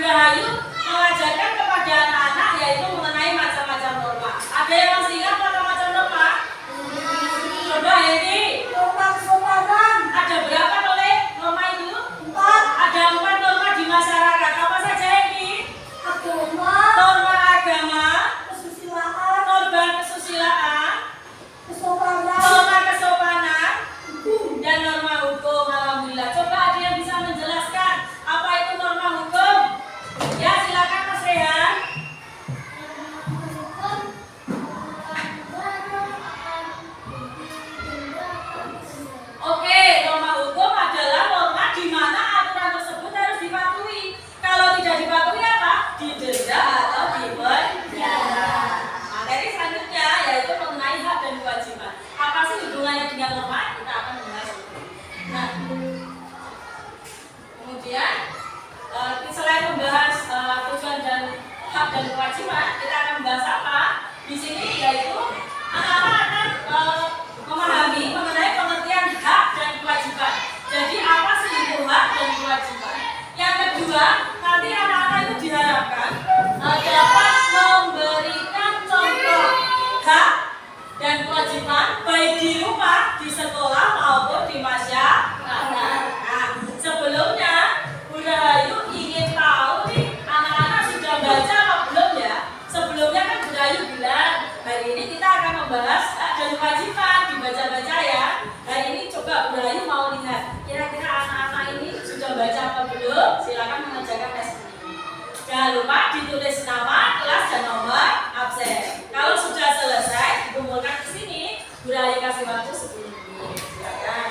Rahayu mengajarkan kepada anak-anak yaitu mengenai macam-macam norma. Ada yang masih ingat macam-macam norma? Coba Hendy. Norma kesopanan. Ada berapa oleh norma itu? 4. Ada 4 norma di masyarakat. Apa saja Hendy? Agama, Norma agama, kesusilaan, norma kesusilaan, kesopanan, norma kesopanan, hukum. dan norma hukum. Alhamdulillah. Coba ada yang bisa menjelaskan apa itu norma hukum? Ya, silakan Mas Rehan. Oke, norma hukum adalah norma di mana aturan tersebut harus dipatuhi. Kalau tidak dipatuhi apa? Didenda atau dipenjara. Materi selanjutnya yaitu mengenai hak dan kewajiban. Apa sih hubungannya dengan norma? Kita akan membahas itu. Nah, kemudian selain membahas tujuan dan hak dan kewajiban, kita akan membahas apa? Di sini yaitu anak-anak akan memahami mengenai pengertian hak dan kewajiban. Jadi apa sih itu hak dan kewajiban? Yang kedua, nanti anak-anak itu diharapkan dapat memberikan contoh hak dan kewajiban baik di rumah, di sekolah maupun di masyarakat. Nah, sebelumnya Bu Rahayu ingin tahu nih anak-anak sudah baca apa belum ya? Sebelumnya kan Bu Rahayu bilang hari ini kita akan membahas hak dan kewajiban, dibaca-baca ya. Hari ini coba Bu Rahayu mau lihat kira-kira anak-anak ini sudah baca apa belum? Silakan mengerjakan tes ini. Jangan lupa ditulis nama, kelas dan nomor absen. Kalau sudah selesai dikumpulkan ke sini, Bu Rahayu kasih waktu 10 menit. Silakan.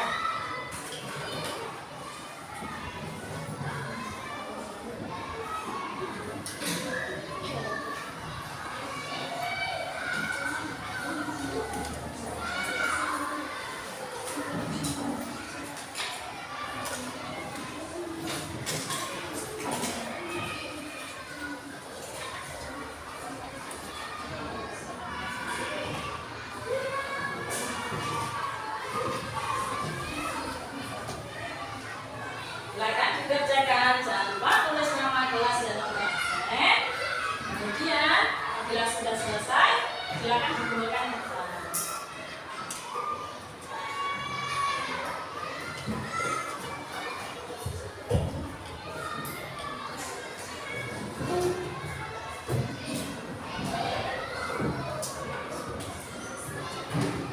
Silakan dikerjakan, jangan lupa tulis nama kelas dan nomor absen. Kemudian apabila sudah selesai, silakan dikumpulkan ke sana.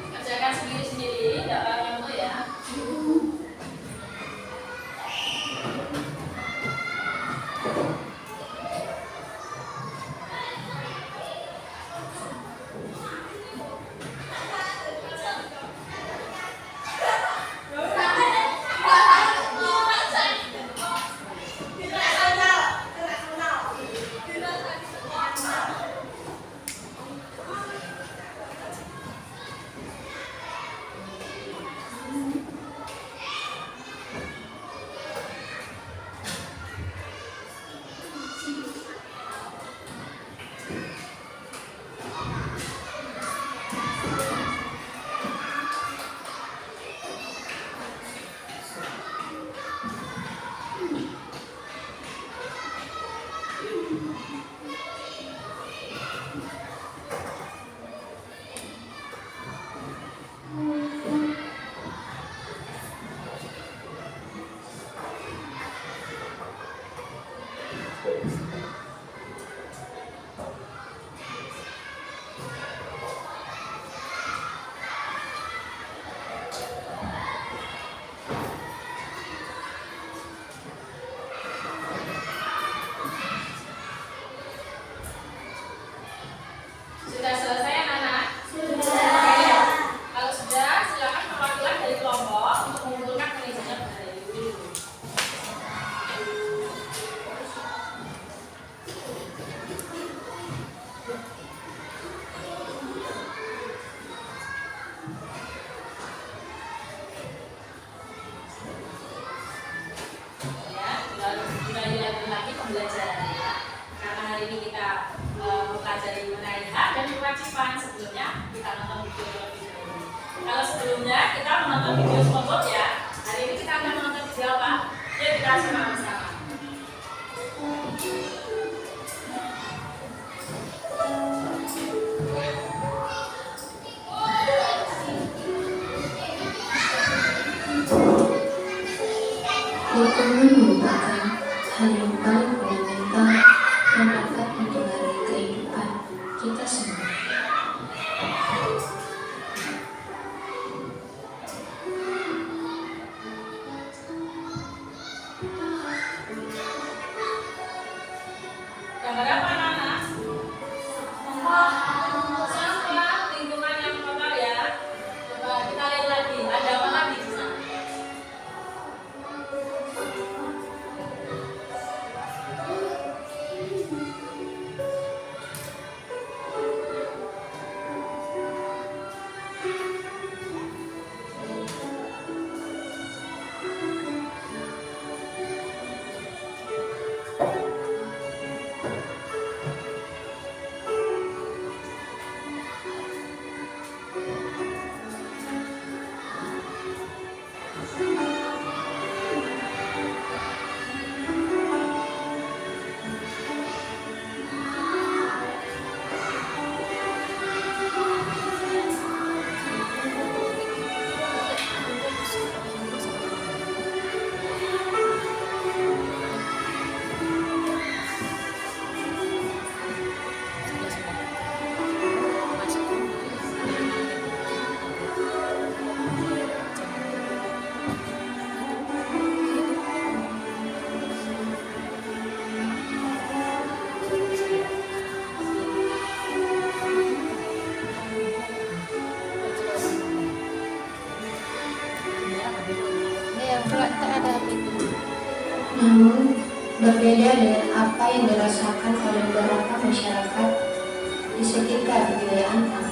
Kerjakan sendiri-sendiri, tidak pakai untuk ya. Sudah selesai anak-anak? Sudah. Kalau sudah, silakan perwakilan dari kelompok untuk mengumpulkan penelitiannya pada dulu. Ya, kita lanjut lagi pembelajarannya. Karena hari ini kita mempelajari mengenai hak dan kewajiban. Sebelumnya kita nonton video terlebih dahulu. Kalau sebelumnya kita menonton video SpongeBob ya, hari ini kita akan menonton video apa? Yuk kita simak bersama. Lingkungan merupakan hal yang paling fundamental yang dapat mempengaruhi kehidupan kita semua. Gambar apa anak-anak? Sampah, lingkungan yang kotor ya. Coba kita lihat lagi, ada apa lagi di sana? Namun, berbeda dengan apa yang dirasakan oleh beberapa masyarakat di sekitar wilayah Antam.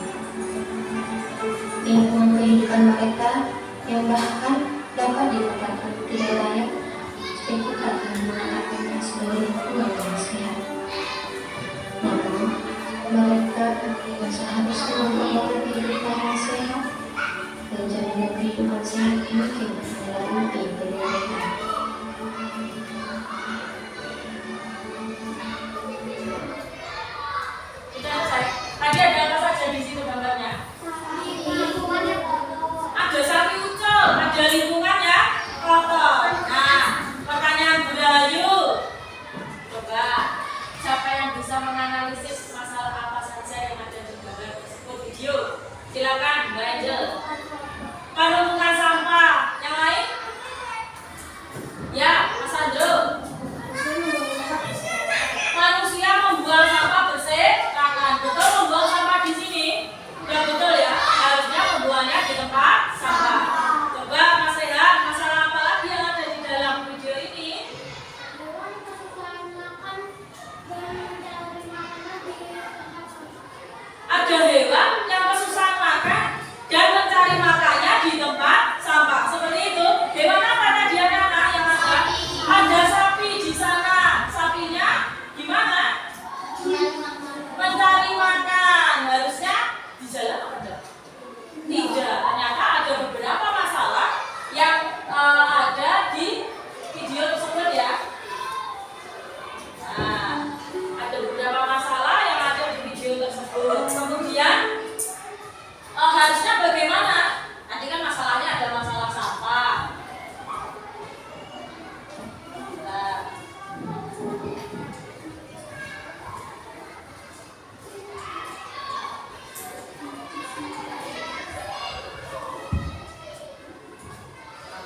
Lingkungan kehidupan mereka yang bahkan dapat dikatakan tidak layak, seperti akan mengatakannya sebagai lingkungan yang sehat. Namun, mereka yang seharusnya memperoleh kehidupan yang sehat dan jaminan kehidupan sehat mungkin adalah mimpi bagi mereka. Kita cek. Tadi ada apa saja di situ gambarnya? Ada sapi ucul, ada lingkungan ya kotor. Nah, pertanyaan Budayu. Coba, siapa yang bisa menganalisis masalah apa saja yang ada di gambar tersebut video? Silakan, Mbak Angel. Penumpukan sampah, yang lain? Ya, Mas Andro. Manusia membuang sampah berserakan. Betul membuang sampah di sini? Ya betul ya. Harusnya membuangnya di tempat sampah. Coba Mas Rehan, masalah apa lagi yang ada di dalam video ini? Ada hewan yang kesusahan makan dan mencari makannya di tempat sampah. Seperti itu. Hewan apa tadi anak-anak yang ada? Ada sapi di sana. Sapinya gimana? Mencari makan. Harusnya di jalan apa enggak? Tidak. Ternyata ada beberapa masalah yang ada di video tersebut ya. Nah, ada beberapa masalah yang ada di video tersebut. Kemudian harusnya bagaimana? Nanti kan masalahnya ada masalah sampah. Nah,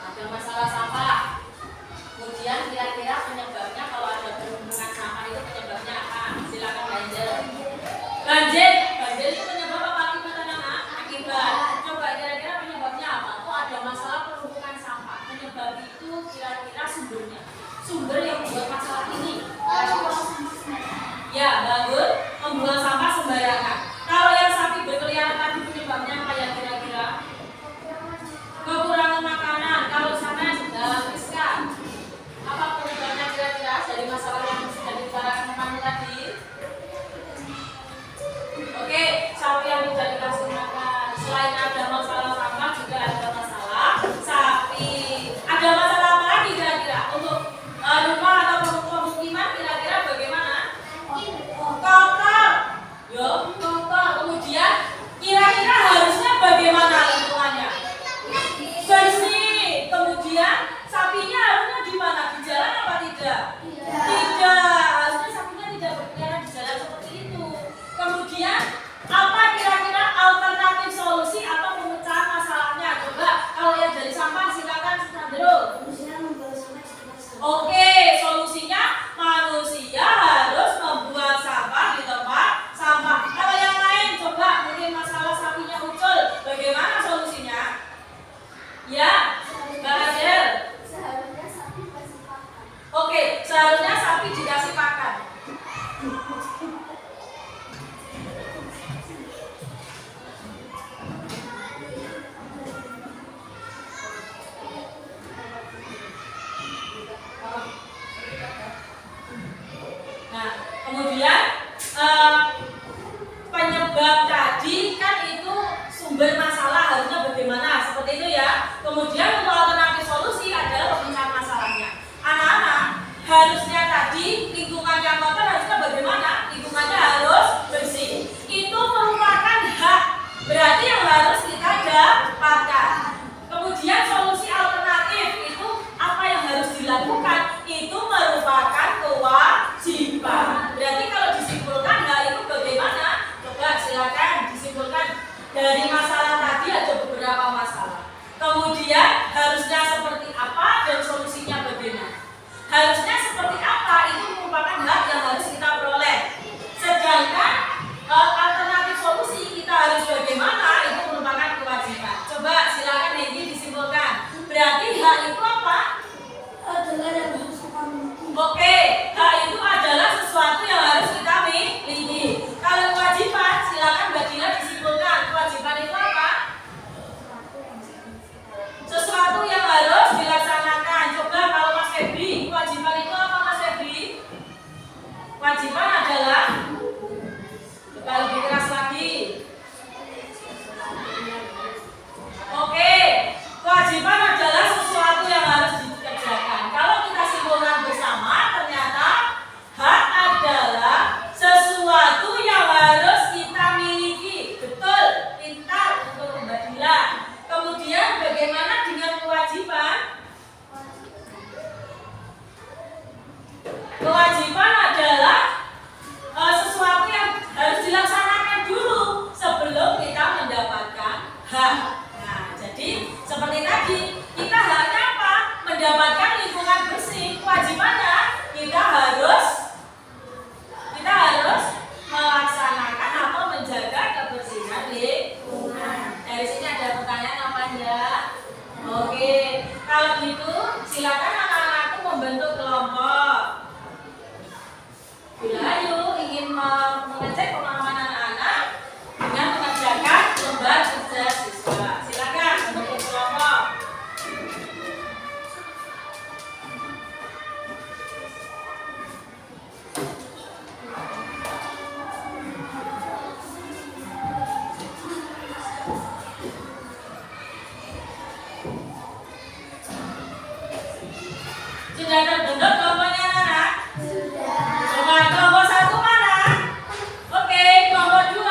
ada masalah sampah. Kemudian kira-kira penyebabnya kalau ada penumpukan sampah itu penyebabnya apa? Silakan Banjir. Banjir itu penyebab apa akibat anak-anak? Akibat. Coba kira-kira penyebabnya apa? Kok ada masalah penumpukan sampah? Penyebab itu kira-kira sumbernya. Sumber yang membuat masalah ini. Ya, bagus. Membuang sampah sembarangan. Kalau yang sapi berkeliaran tadi penyebabnya apa ya kira-kira? Kekurangan makanan. Kalau sana dalam riskan. Apa penyebabnya kira-kira dari masalah yang sudah dibicarakan teman tadi? Oke, sapi yang tidak dikasih makan. Selain ada masalah sampah juga ada masalah sapi. Ada masalah apa lagi kira-kira untuk rumah atau pemukiman kira-kira Nah, kemudian penyebab tadi kan itu sumber masalah harusnya bagaimana, seperti itu ya. Kemudian untuk alternatif solusi adalah pemecahan masalahnya. Anak-anak, harusnya tadi lingkungan yang kotor harusnya bagaimana? Lingkungannya harus bersih. Itu merupakan hak, berarti yang harus kita dapatkan. Kemudian solusi alternatif itu apa yang harus dilakukan? Itu merupakan kewajiban. Berarti kalau disimpulkan hal itu bagaimana? Coba silakan disimpulkan. Dari masalah tadi ada beberapa masalah. Kemudian harusnya seperti apa dan solusinya bagaimana? Harusnya seperti apa itu merupakan hak yang harus kita peroleh. Sedangkan alternatif solusi kita harus bagaimana itu merupakan kewajiban. Coba silakan Negi disimpulkan. Berarti hak itu apa? Adalah yang harus kita miliki. Oke, hak itu adalah sesuatu yang harus kita miliki. Kalau kewajiban, silakan Mbak Dina disimpulkan. Kewajiban itu apa? Sesuatu yang harus dilaksanakan. Coba kalau Mas Febri, kewajiban itu apa Mas Febri? Kewajiban adalah, coba lebih keras lagi. Oke, kewajiban adalah sesuatu yang harus dikerjakan. Kalau kita simpulkan bersama, ternyata hak adalah sesuatu yang harus kita miliki. Betul, pintar untuk Mbak Dila. Kemudian bagaimana dengan kewajiban? Kewajiban adalah sesuatu yang harus dilaksanakan dulu sebelum kita mendapatkan hak. Nah, jadi seperti tadi, kita haknya apa? Mendapatkan lingkungan bersih. Kewajibannya kita harus melaksanakan atau menjaga kebersihan lingkungan. Dari sini ada pertanyaan apa enggak? Oke, kalau gitu silakan anak-anakku membentuk kelompok. Bila Ayu ingin mengecek pengalaman anak-anak dengan mengerjakan lembar kerja siswa, silakan membentuk kelompok. Sudah terbentuk kelompoknya anak? Coba kelompok 1 mana? Oke, kelompok 2,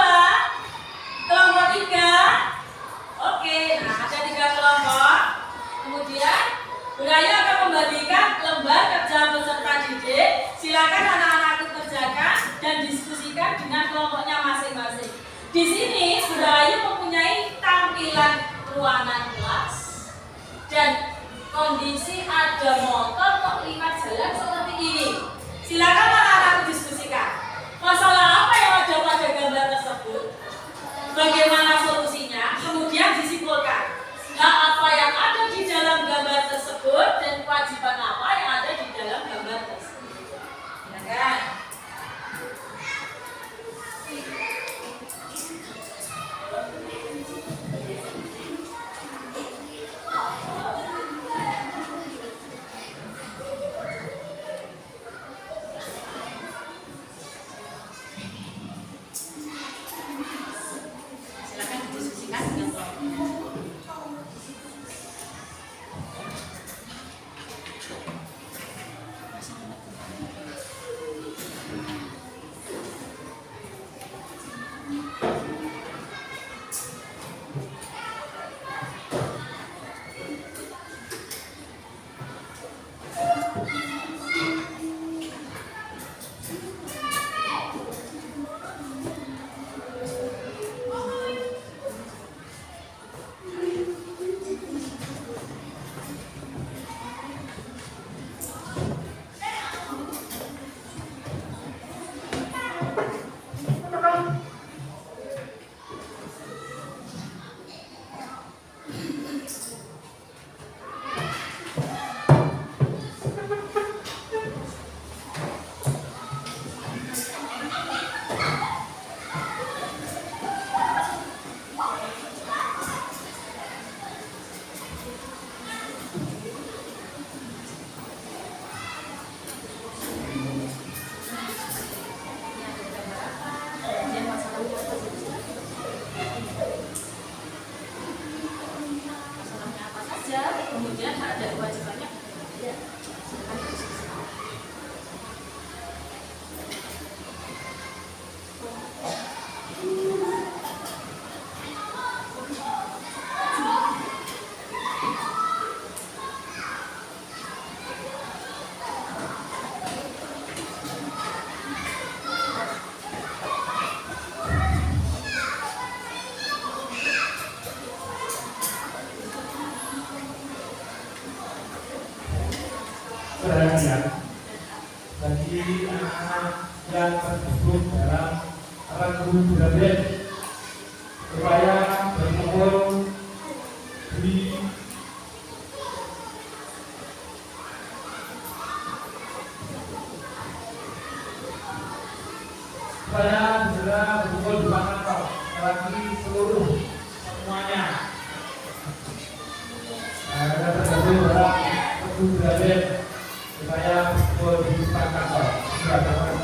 kelompok 3. Oke, nah ada 3 kelompok. Kemudian Budaya akan membagikan lembar kerja peserta didik. Silakan anak-anak kerjakan dan diskusikan dengan kelompoknya masing-masing. Di sini Budaya mempunyai tampilan ruangan kelas dan kondisi ada motor kok lewat jalan seperti ini. Silakan anak-anak diskusikan. Masalah apa yang ada pada gambar tersebut? Bagaimana solusinya? Kemudian disimpulkan. Hak apa yang ada di dalam gambar tersebut dan kewajiban apa yang ada di dalam gambar tersebut. Silakan. yang tersebut dalam Regu Braden supaya berkumpul di supaya segera berkumpul di kantor bagi seluruh semuanya. Ada tergabung dalam Regu Braden supaya berkumpul di kantor. Terima kasih.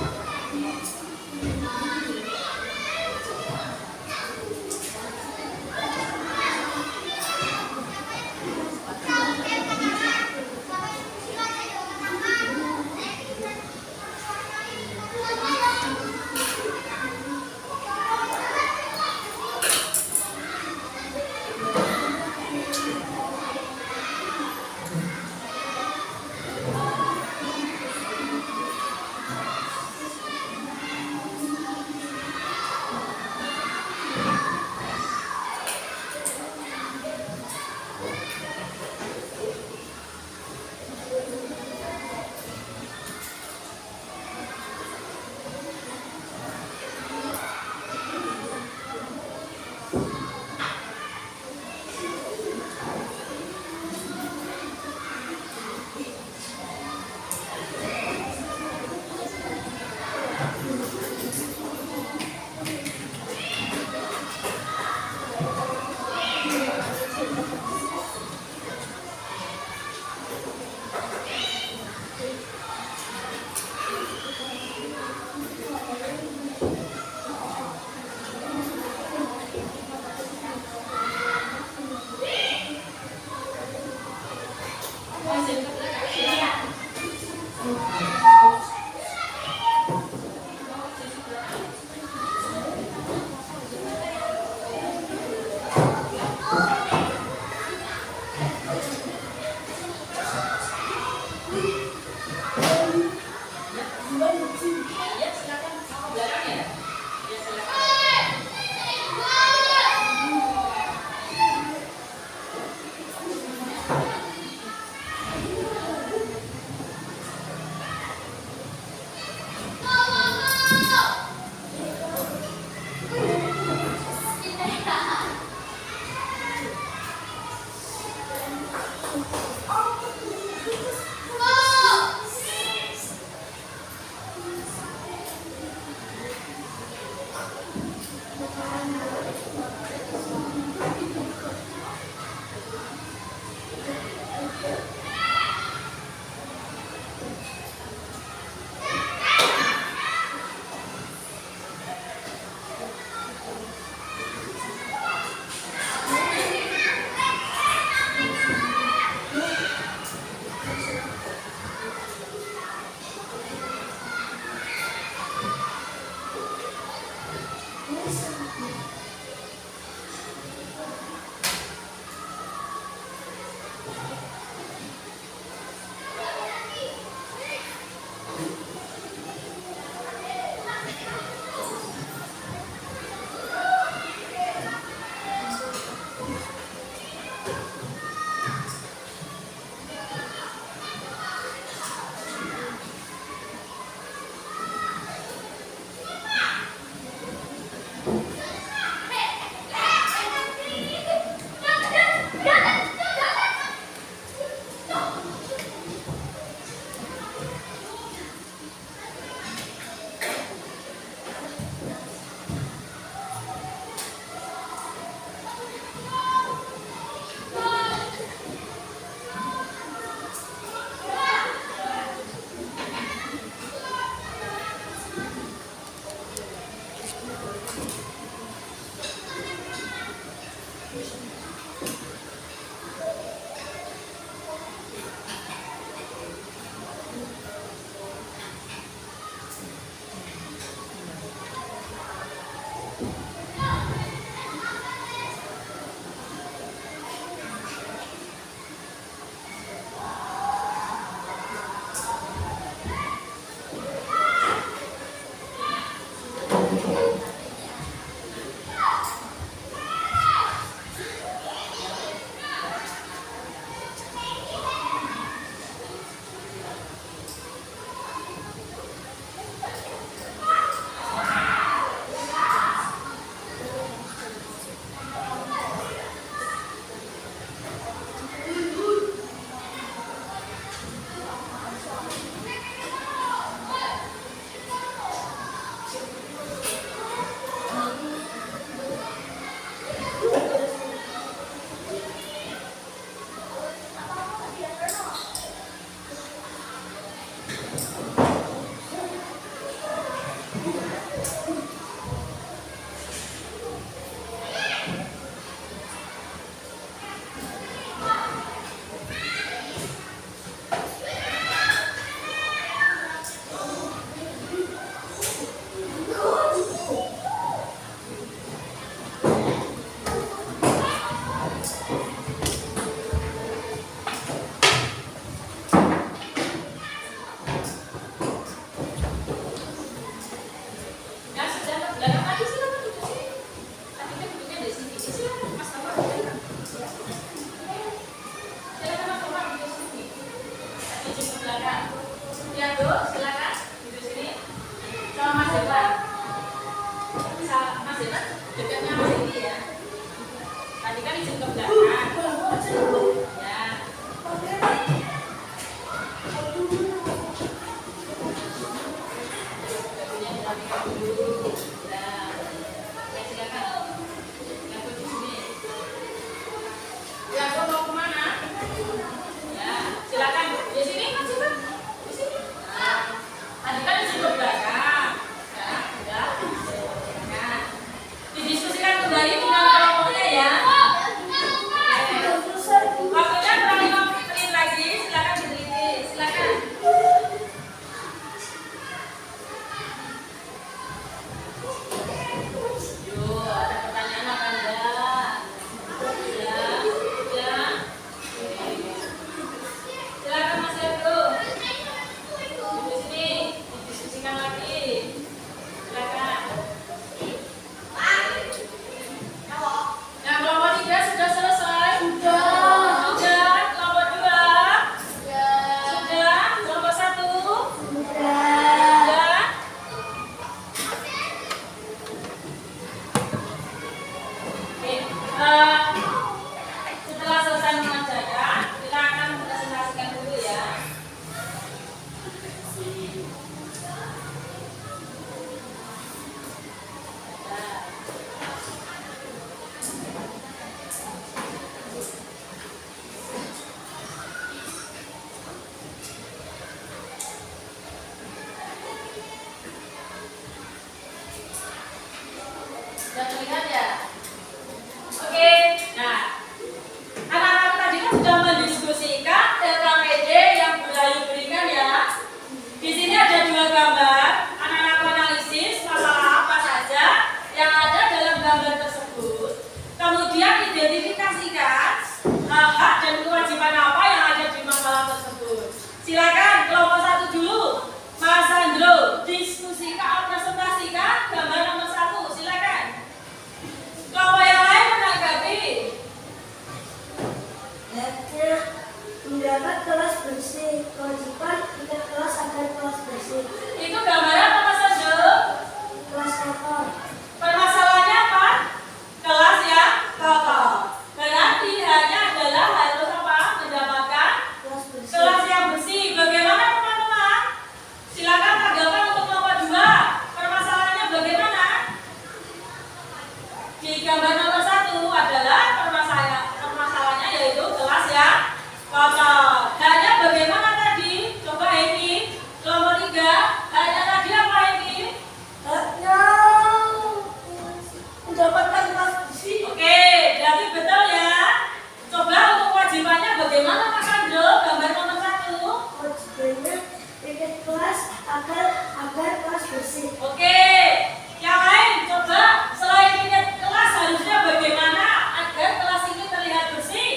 rapikan dulu. Nah, ya silakan. Yang di sini. Yang mau kemana? Ya, silakan. Di sini kan sih Pak. Di sini. Nah, tadi kan di situ belakang. Ya, sudah. Nah, didiskusikan kembali dengan kelompoknya ya. Waktunya kurang 5 menit lagi. Silakan diteliti. Silakan. Yuk, ada pertanyaan apa enggak? Ya, ya. Silakan Mas Ebro. Di sini didiskusikan lagi. Silakan. Yang kelompok 3 sudah selesai? Sudah. Kelompok 2? Sudah. Kelompok 1? Sudah. Oke, setelah selesai mengajarkan, kita akan presentasikan dulu ya. Sudah terlihat ya? Oke, nah anak-anak tadi kan sudah mendiskusikan tentang ide yang Bu Rayu berikan ya. Di sini ada 2 gambar. Anak-anak analisis masalah apa saja yang ada dalam gambar tersebut. Kemudian identifikasikan hak dan kewajiban apa yang ada di masalah tersebut. Silakan kelompok 1 dulu. Mas Sandro, diskusikan, presentasikan gambar nomor 1. Silakan. Kelompok yang lain menanggapi. Mendapat kelas bersih, kewajiban tidak kelas agar kelas bersih, Itu gambar apa Mas Sandro? kelas kotor, Permasalahannya apa? Kelas yang kotor. Berarti hanya adalah harus apa? Mendapatkan kelas bersih, kelas yang bersih. Bagaimana teman-teman? Silakan tanggapan untuk kelompok 2. Permasalahannya bagaimana? Di gambar nomor 1 adalah permasalahannya yaitu kelas yang kotor. Hanya bagaimana tadi? Coba ini kelompok 3. Hanya tadi apa ini? haknya mendapatkan kelas bersih, Oke, berarti betul ya. Coba untuk kewajibannya bagaimana Mas Andro? Gambar nomor 1. kewajibannya ikut kelas agar kelas bersih, Oke, yang lain coba selain ingat kelas harusnya bagaimana agar kelas ini terlihat bersih?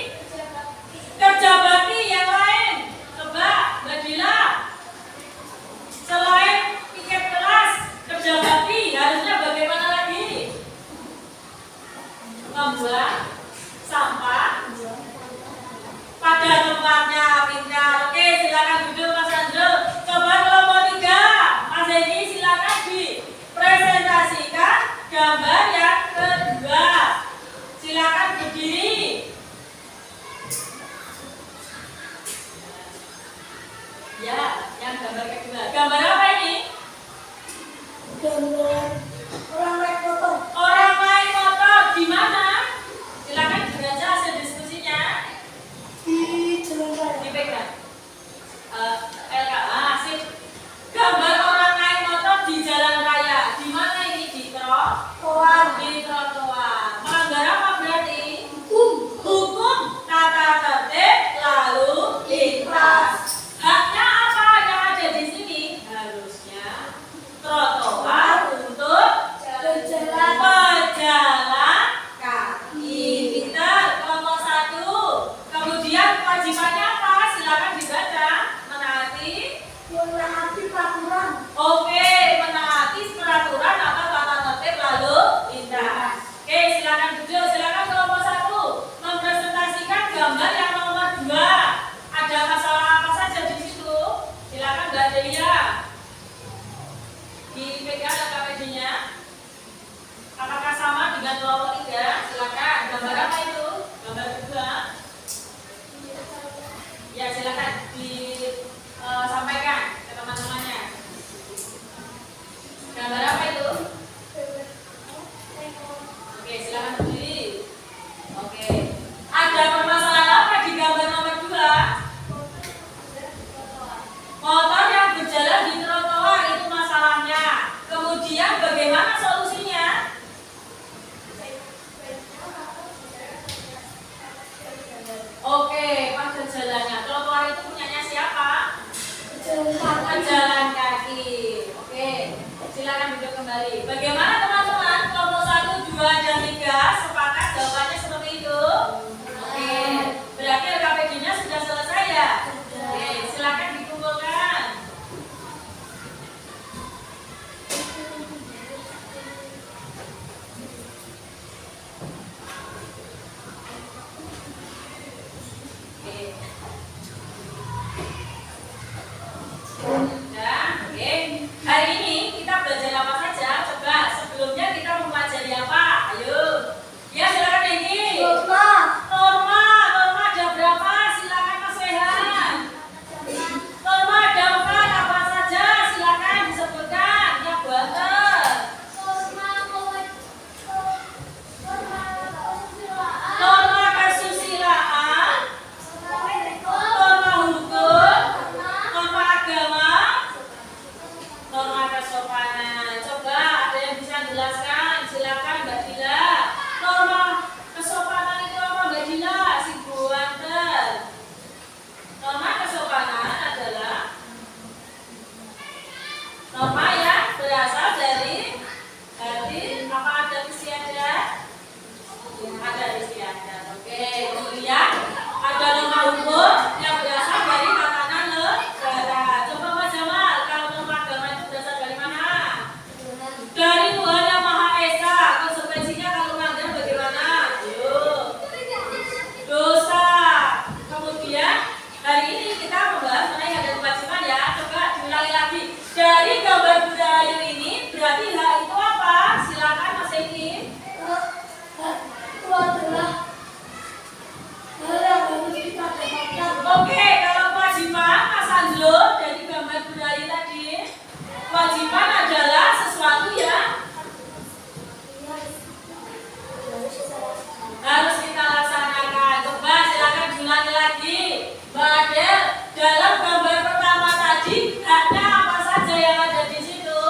Kerja bakti yang lain. Coba Mbak Dila. Selain piket kelas, kerja bakti harusnya bagaimana lagi? Membuang sampah pada tempatnya, pintar. Oke, silakan duduk Mas Andro. Coba kelompok 3. Mas Edi silakan dipresentasikan gambar yang kedua. Silakan berdiri. Ya, yang gambar kedua. Gambar apa ini? gambar orang naik motor, Orang main motor di mana? Silakan dibaca hasil diskusinya. di jalan raya, Dipegang. LKA sip. Gambar orang naik motor di jalan raya. Di mana ini? Di trotoar. Di trotoar. Melanggar apa berarti? Hukum tata tertib lalu lintas. Haknya apa yang ada di sini? Harusnya trotoar untuk silakan duduk kembali. Bagaimana teman-teman? Kelompok 1, 2, dan 3 sepakat jawabannya seperti itu? Oke. Berarti LKPD-nya sudah selesai ya? Oke, silakan dikumpulkan. Hari ini kita belajar apa saja? Coba sebelumnya kita mempelajari apa? Ayo. Ya silakan Dengki. Norma. Norma ada berapa? Silakan Mas Rehan. Norma ada 4, apa saja? Silakan disebutkan. Ya banter. Norma kesusilaan, norma hukum, norma agama, norma kesopanan. Coba ada yang bisa jelaskan? Silakan Mbak Dila. Norma kesopanan itu apa Mbak Dila? Si buanten. Norma kesopanan adalah norma yang berasal dari apa ada istiadat? Ada istiadat. Oke. Kemudian ada norma hukum yang berasal dari tatanan negara. Coba Mas Jamal, kalau norma agama itu berasal dari mana? Dari Tuhan Yang Maha Esa. Konsekuensinya kalau melanggar bagaimana? Ayo. Dosa. Kemudian hari ini kita membahas mengenai hak dan kewajiban ya. Coba diulangi lagi. Dari gambar budaya ini berarti hak itu apa? Silakan Mas Eki. Itu adalah hal yang harus kita dapatkan. Oke, kalau kewajiban Mas Angelo dari gambar budaya tadi, kewajiban adalah sesuatu yang harus kita laksanakan. Coba silakan diulangi lagi. Mbak Adel, dalam gambar pertama tadi haknya apa saja yang ada di situ?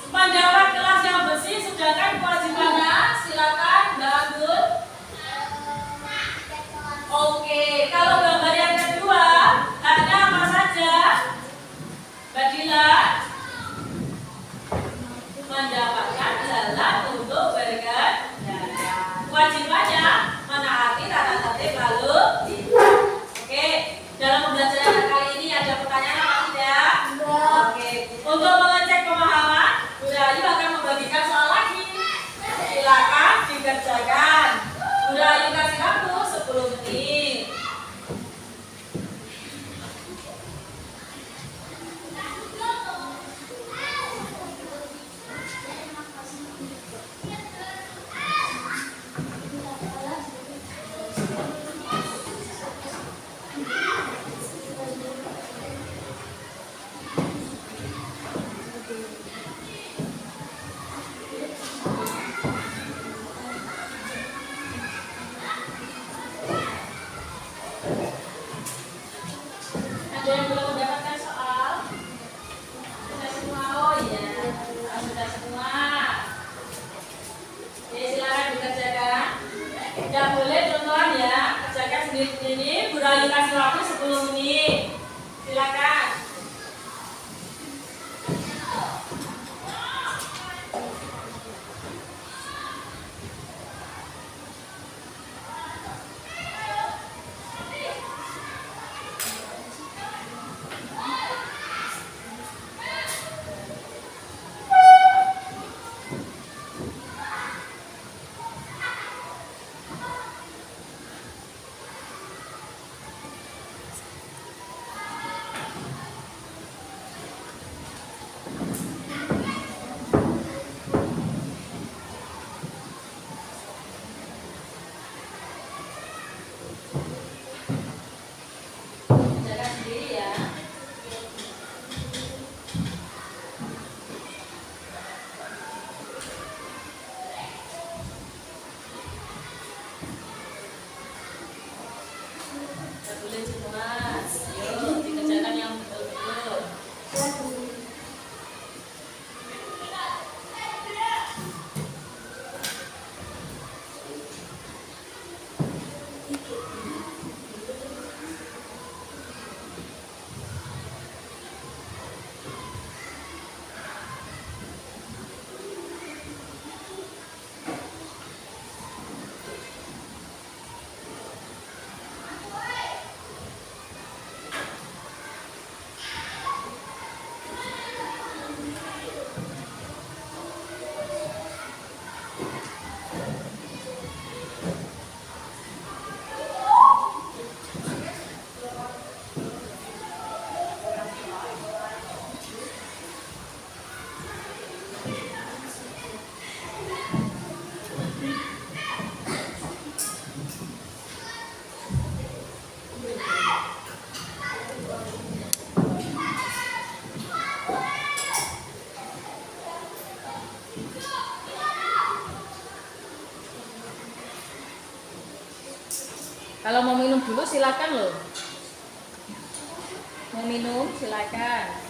Mendapat kelas yang bersih, sedangkan kewajibannya silakan Mbak Anggun. Oke, kalau gambar yang kedua haknya apa saja? Mbak Dila, mendapatkan jalan untuk berkendara. Kewajibannya menaati tata tertib lalu lintas. Oke, dalam pembelajaran kali ini ada pertanyaan apa tidak? Oke, untuk mengecek pemahaman, Bu Rahayu akan membagikan soal lagi. Silakan dikerjakan. Bu Rahayu kasih waktu 10 menit. Ada yang belum mendapatkan soal? Sudah semua? Oh iya, sudah semua. Oke, silakan dikerjakan. Tidak boleh teman-teman ya, kerjakan sendiri-sendiri. Bu Rahayu kasih waktu 10 menit. Silakan. Kalau mau minum dulu silakan loh. Mau minum silakan.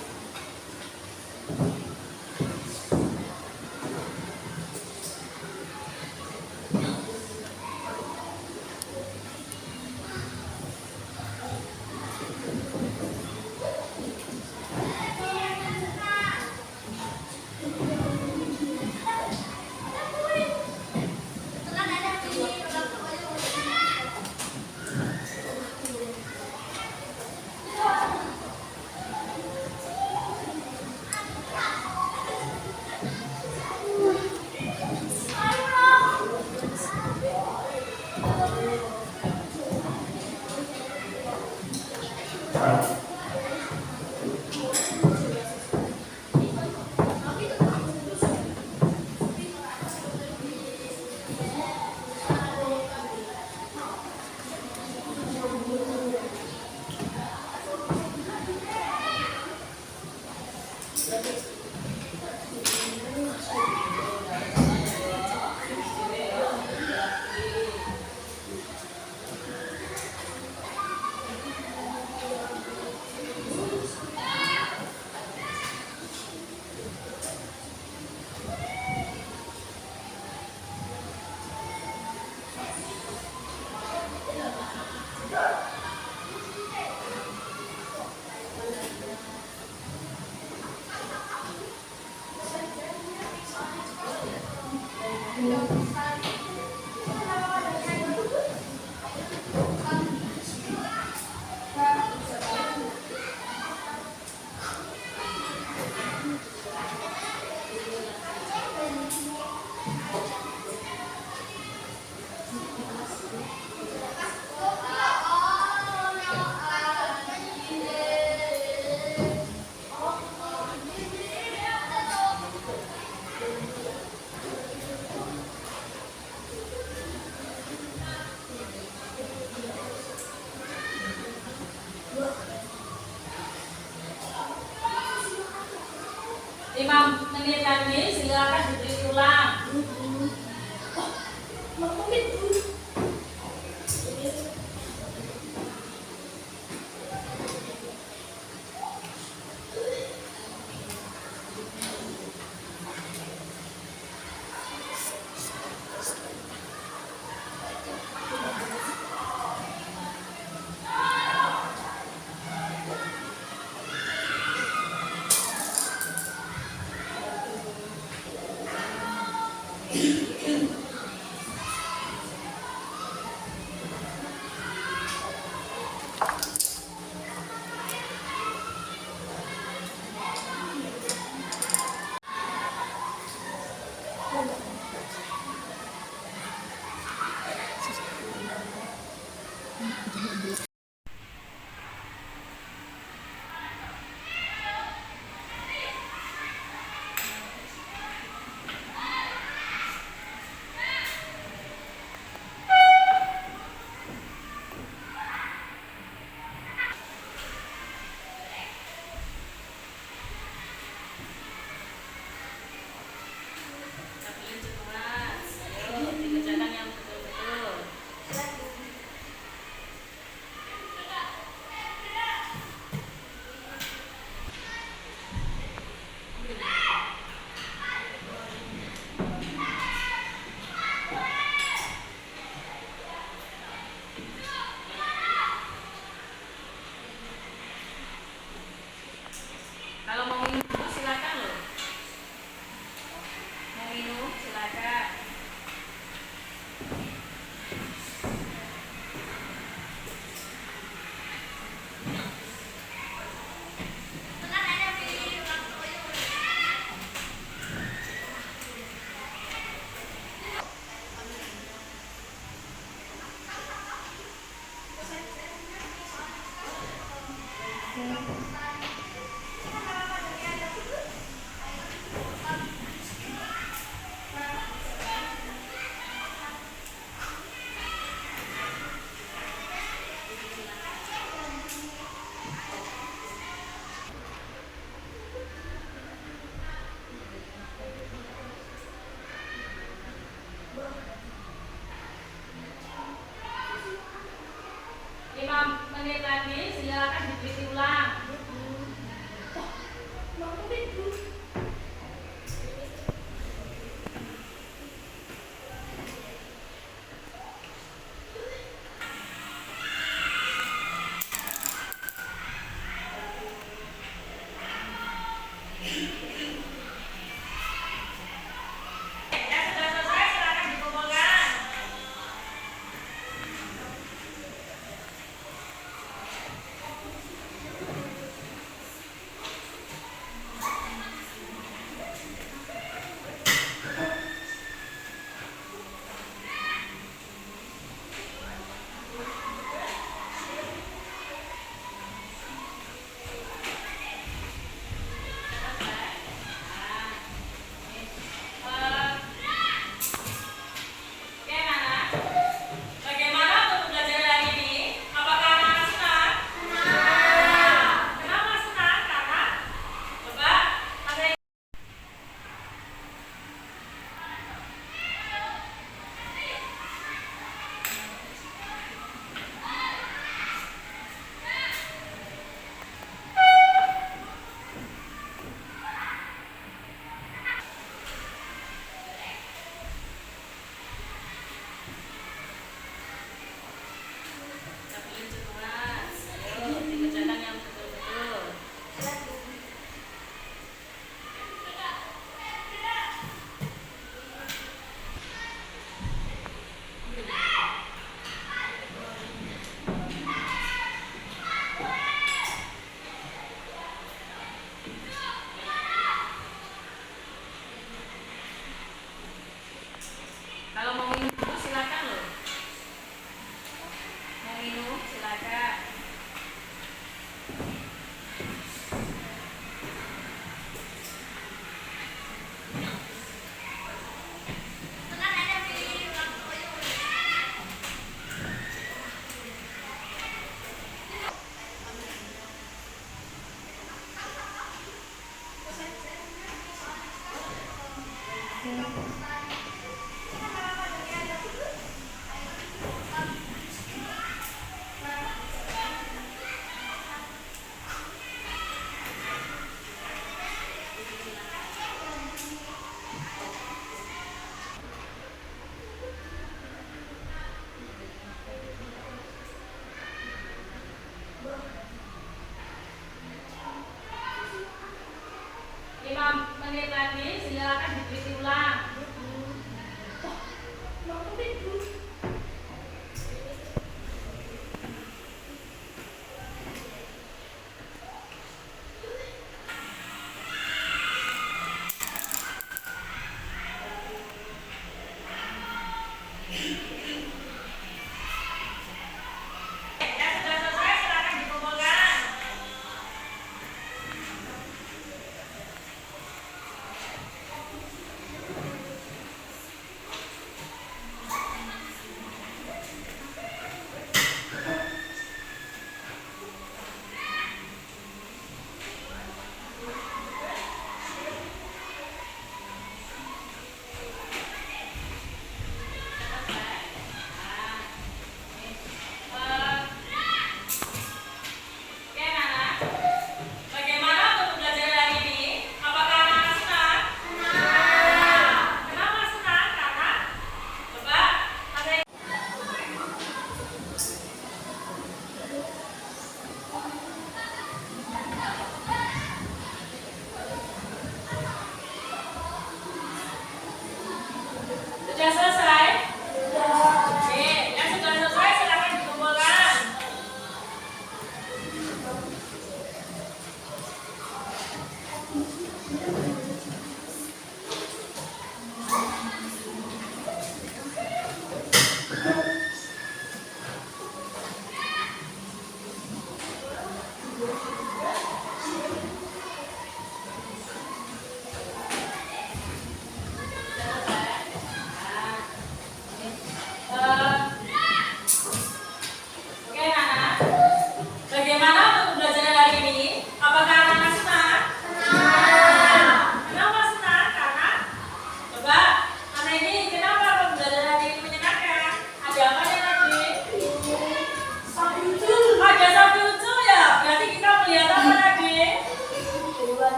Imam menit lagi silakan diberi ulang. 5 menit lagi silakan diteliti ulang.